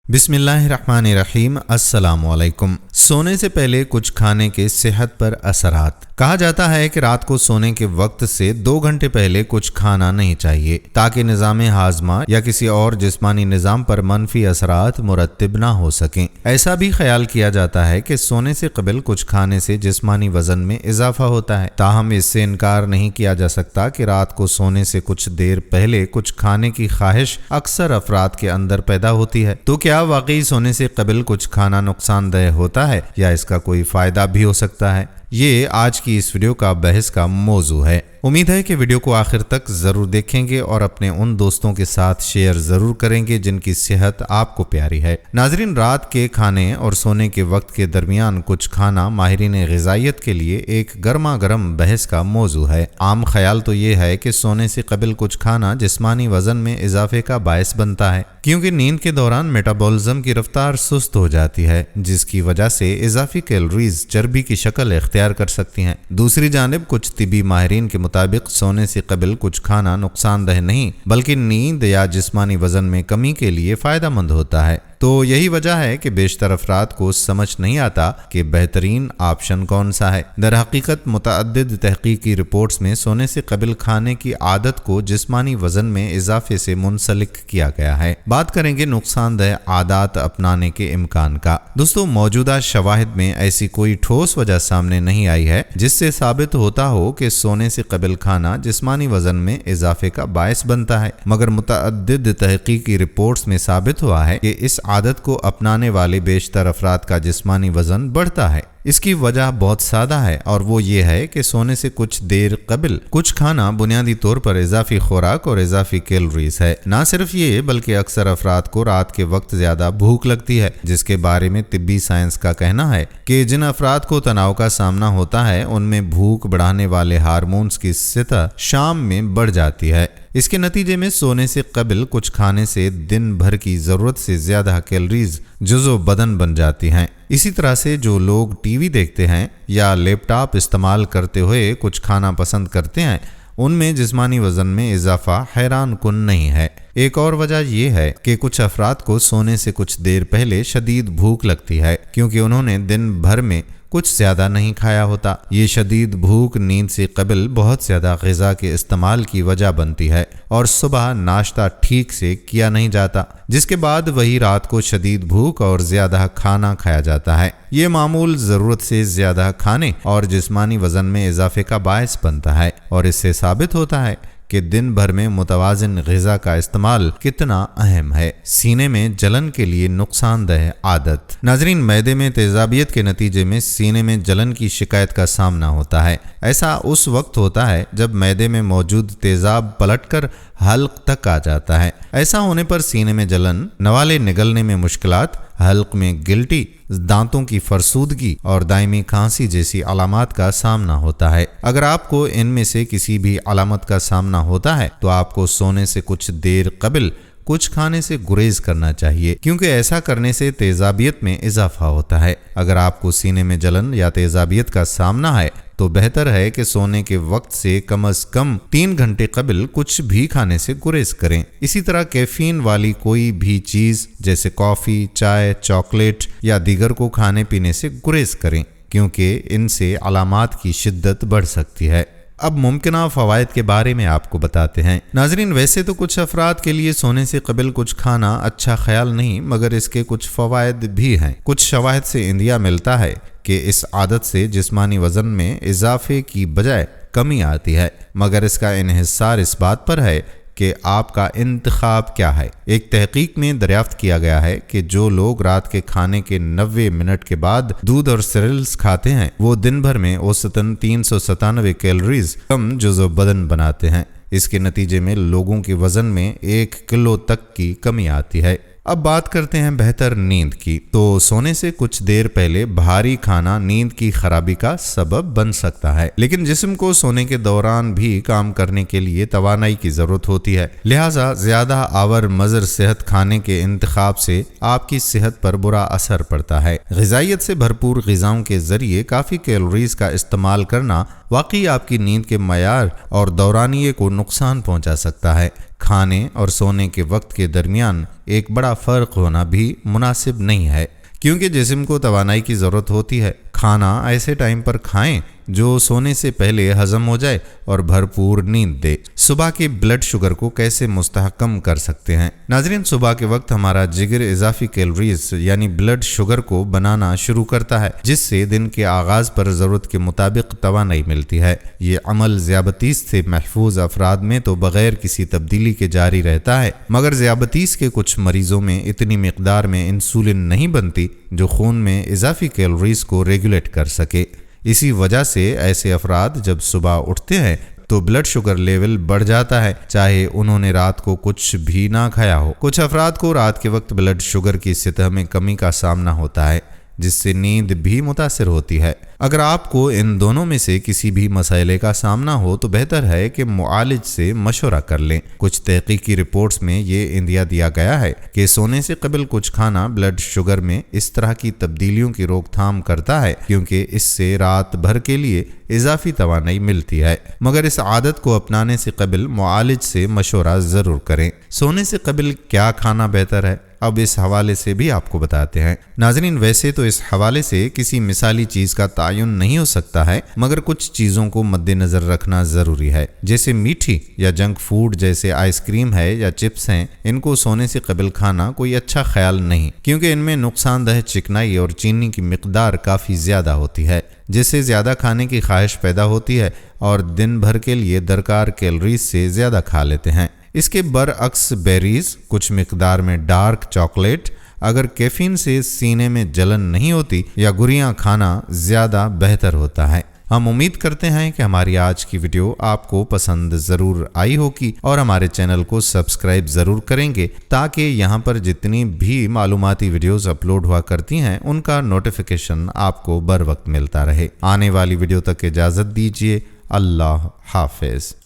बिस्मिल्लाहिर्रहमानिर्रहीम। अस्सलामुअलैकुम। सोने से पहले कुछ खाने के सेहत पर असरात। कहा जाता है कि रात को सोने के वक्त से 2 घंटे पहले कुछ खाना नहीं चाहिए ताकि निज़ाम हाजमा या किसी और जिस्मानी निज़ाम पर मनफी असरात मुरत्तिब ना हो सकें। ऐसा भी ख्याल किया जाता है कि सोने से कबल कुछ खाने से जिस्मानी वजन में इजाफा होता है। ताहम इससे इनकार नहीं किया जा सकता कि रात को सोने से कुछ देर पहले कुछ खाने की ख्वाहिश अक्सर अफराद के अंदर पैदा होती है। तो क्या वाकई सोने से कबल कुछ खाना नुकसानदेह होता है या इसका कोई फायदा भी हो सकता है? ये आज की इस वीडियो का बहस का मौजू है। उम्मीद है कि वीडियो को आखिर तक ज़रूर देखेंगे और अपने उन दोस्तों के साथ शेयर ज़रूर करेंगे जिनकी सेहत आपको प्यारी है। नाजरीन, रात के खाने और सोने के वक्त के दरमियान कुछ खाना माहिरीन ग़िज़ाइयत के लिए एक गर्मा गर्म बहस का मौजू है। आम ख्याल तो ये है कि सोने से कबल कुछ खाना जिस्मानी वज़न में इजाफे का बायस बनता है, क्योंकि नींद के दौरान मेटाबॉलिज्म की रफ्तार सुस्त हो जाती है, जिसकी वजह से इजाफी कैलोरीज चर्बी की शक्ल इख्तियार कर सकती हैं। दूसरी जानिब कुछ तिबी माहिरीन के मुताबिक सोने से कबल कुछ खाना नुकसानदेह नहीं बल्कि नींद या जिस्मानी वजन में कमी के लिए फ़ायदेमंद होता है। तो यही वजह है कि बेशतर अफराद को समझ नहीं आता कि बेहतरीन ऑप्शन कौन सा है। दरहकीकत मुतअद्दिद तहकीकी रिपोर्ट्स में सोने से कबल खाने की आदत को जिस्मानी वजन में इजाफे से मुंसलिक किया गया है। बात करेंगे नुकसानदेह आदत अपनाने के इम्कान का। दोस्तों, मौजूदा शवाहिद में ऐसी कोई ठोस वजह सामने नहीं आई है जिससे साबित होता हो कि सोने से कबल खाना जिस्मानी वजन में इजाफे का बायस बनता है, मगर मुतअद्दिद तहकीकी रिपोर्ट्स में साबित हुआ है कि इस आदत को अपनाने वाले बेशतर अफराद का जिस्मानी वजन बढ़ता है। इसकी वजह बहुत सादा है और वो ये है कि सोने से कुछ देर कबल कुछ खाना बुनियादी तौर पर इजाफी खुराक और इजाफी कैलोरीज है। ना सिर्फ ये बल्कि अक्सर अफराद को रात के वक्त ज्यादा भूख लगती है, जिसके बारे में तिब्बी साइंस का कहना है कि जिन अफराद को तनाव का सामना होता है उनमें भूख बढ़ाने वाले हार्मोन्स की सतह शाम में बढ़ जाती है। इसके नतीजे में सोने से कबल कुछ खाने से दिन भर की ज़रूरत से ज़्यादा कैलोरीज जुज़ो बदन बन जाती हैं। इसी तरह से जो लोग टीवी देखते हैं या लैपटॉप इस्तेमाल करते हुए कुछ खाना पसंद करते हैं उनमें जिस्मानी वज़न में इजाफा हैरान कुन नहीं है। एक और वजह यह है कि कुछ अफराद को सोने से कुछ देर पहले शदीद भूख लगती है, क्योंकि उन्होंने दिन भर में कुछ ज्यादा नहीं खाया होता। ये शदीद भूख नींद से कबल बहुत ज्यादा ग़िज़ा के इस्तेमाल की वजह बनती है और सुबह नाश्ता ठीक से किया नहीं जाता, जिसके बाद वही रात को शदीद भूख और ज्यादा खाना खाया जाता है। ये मामूल ज़रूरत से ज्यादा खाने और जिस्मानी वजन में इजाफे का बायस बनता है और इससे साबित होता है कि दिन भर में मुतवाज़िन ग़िज़ा का इस्तेमाल कितना अहम है। सीने में जलन के लिए नुकसानदेह आदत। नाज़रीन, मैदे में तेज़ाबियत के नतीजे में सीने में जलन की शिकायत का सामना होता है। ऐसा उस वक्त होता है जब मैदे में मौजूद तेज़ाब पलटकर हल्क तक आ जाता है। ऐसा होने पर सीने में जलन, नवाले निगलने में मुश्किलात, हल्क में गिल्टी, दांतों की फरसूदगी और दायमी खांसी जैसी अलामत का सामना होता है। अगर आपको इनमें से किसी भी अलामत का सामना होता है तो आपको सोने से कुछ देर कबल कुछ खाने से गुरेज करना चाहिए, क्योंकि ऐसा करने से तेज़ाबियत में इजाफा होता है। अगर आपको सीने में जलन या तेज़ाबियत का सामना है तो बेहतर है कि सोने के वक्त से कम से कम 3 घंटे कबल कुछ भी खाने से गुरेज करें। इसी तरह कैफीन वाली कोई भी चीज़ जैसे कॉफ़ी, चाय, चॉकलेट या दीगर को खाने पीने से गुरेज करें, क्योंकि इनसे अलामात की शिद्दत बढ़ सकती है। अब मुमकिना फ़वाइद के बारे में आपको बताते हैं। नाजरीन, वैसे तो कुछ अफराद के लिए सोने से कबल कुछ खाना अच्छा ख्याल नहीं, मगर इसके कुछ फ़वाइद भी हैं। कुछ शवाहिद से इंदिया मिलता है कि इस आदत से जिस्मानी वज़न में इजाफे की बजाय कमी आती है, मगर इसका इन्हिसार इस बात पर है कि आपका इंतखाब क्या है। एक तहकीक में दरियाफ्त किया गया है कि जो लोग रात के खाने के 90 मिनट के बाद दूध और सीरियल्स खाते हैं वो दिन भर में औसतन 397 कैलोरीज कम जुज़ो बदन बनाते हैं। इसके नतीजे में लोगों के वज़न में 1 किलो तक की कमी आती है। अब बात करते हैं बेहतर नींद की। तो सोने से कुछ देर पहले भारी खाना नींद की खराबी का सबब बन सकता है, लेकिन जिस्म को सोने के दौरान भी काम करने के लिए तवानाई की जरूरत होती है। लिहाजा ज्यादा आवर मज़र सेहत खाने के इंतखाब से आपकी सेहत पर बुरा असर पड़ता है। ग़िज़ाइयत से भरपूर ग़िज़ाओं के जरिए काफ़ी कैलोरीज का इस्तेमाल करना वाकई आपकी नींद के मयार और दौरानिये को नुकसान पहुंचा सकता है। کھانے اور سونے کے وقت کے درمیان ایک بڑا فرق ہونا بھی مناسب نہیں ہے، کیونکہ جسم کو توانائی کی ضرورت ہوتی ہے۔ کھانا ایسے ٹائم پر کھائیں جو سونے سے پہلے ہضم ہو جائے اور بھرپور نیند دے۔ صبح کے بلڈ شوگر کو کیسے مستحکم کر سکتے ہیں؟ ناظرین، صبح کے وقت ہمارا جگر اضافی کیلوریز یعنی بلڈ شوگر کو بنانا شروع کرتا ہے، جس سے دن کے آغاز پر ضرورت کے مطابق توانائی ملتی ہے۔ یہ عمل ذیابیطس سے محفوظ افراد میں تو بغیر کسی تبدیلی کے جاری رہتا ہے، مگر ذیابیطس کے کچھ مریضوں میں اتنی مقدار میں انسولین نہیں بنتی جو خون میں اضافی کیلوریز کو ریگولیٹ کر سکے۔ اسی وجہ سے ایسے افراد جب صبح اٹھتے ہیں تو بلڈ شوگر لیول بڑھ جاتا ہے، چاہے انہوں نے رات کو کچھ بھی نہ کھایا ہو۔ کچھ افراد کو رات کے وقت بلڈ شوگر کی سطح میں کمی کا سامنا ہوتا ہے، جس سے نیند بھی متاثر ہوتی ہے۔ اگر آپ کو ان دونوں میں سے کسی بھی مسئلے کا سامنا ہو تو بہتر ہے کہ معالج سے مشورہ کر لیں۔ کچھ تحقیقی رپورٹس میں یہ اندیا دیا گیا ہے کہ سونے سے قبل کچھ کھانا بلڈ شوگر میں اس طرح کی تبدیلیوں کی روک تھام کرتا ہے، کیونکہ اس سے رات بھر کے لیے اضافی توانائی ملتی ہے۔ مگر اس عادت کو اپنانے سے قبل معالج سے مشورہ ضرور کریں۔ سونے سے قبل کیا کھانا بہتر ہے، اب اس حوالے سے بھی آپ کو بتاتے ہیں۔ ناظرین، ویسے تو اس حوالے سے کسی مثالی چیز کا تعین نہیں ہو سکتا ہے، مگر کچھ چیزوں کو مد نظر رکھنا ضروری ہے، جیسے میٹھی یا جنک فوڈ جیسے آئس کریم ہے یا چپس ہیں۔ ان کو سونے سے قبل کھانا کوئی اچھا خیال نہیں، کیونکہ ان میں نقصان دہ چکنائی اور چینی کی مقدار کافی زیادہ ہوتی ہے، جس سے زیادہ کھانے کی خواہش پیدا ہوتی ہے اور دن بھر کے لیے درکار کیلوریز سے زیادہ کھا لیتے ہیں۔ اس کے برعکس بیریز، کچھ مقدار میں ڈارک چاکلیٹ، اگر کیفین سے سینے میں جلن نہیں ہوتی، یا گوریاں کھانا زیادہ بہتر ہوتا ہے۔ ہم امید کرتے ہیں کہ ہماری آج کی ویڈیو آپ کو پسند ضرور آئی ہوگی اور ہمارے چینل کو سبسکرائب ضرور کریں گے، تاکہ یہاں پر جتنی بھی معلوماتی ویڈیوز اپلوڈ ہوا کرتی ہیں ان کا نوٹیفیکیشن آپ کو بر وقت ملتا رہے۔ آنے والی ویڈیو تک اجازت دیجیے۔ اللہ حافظ۔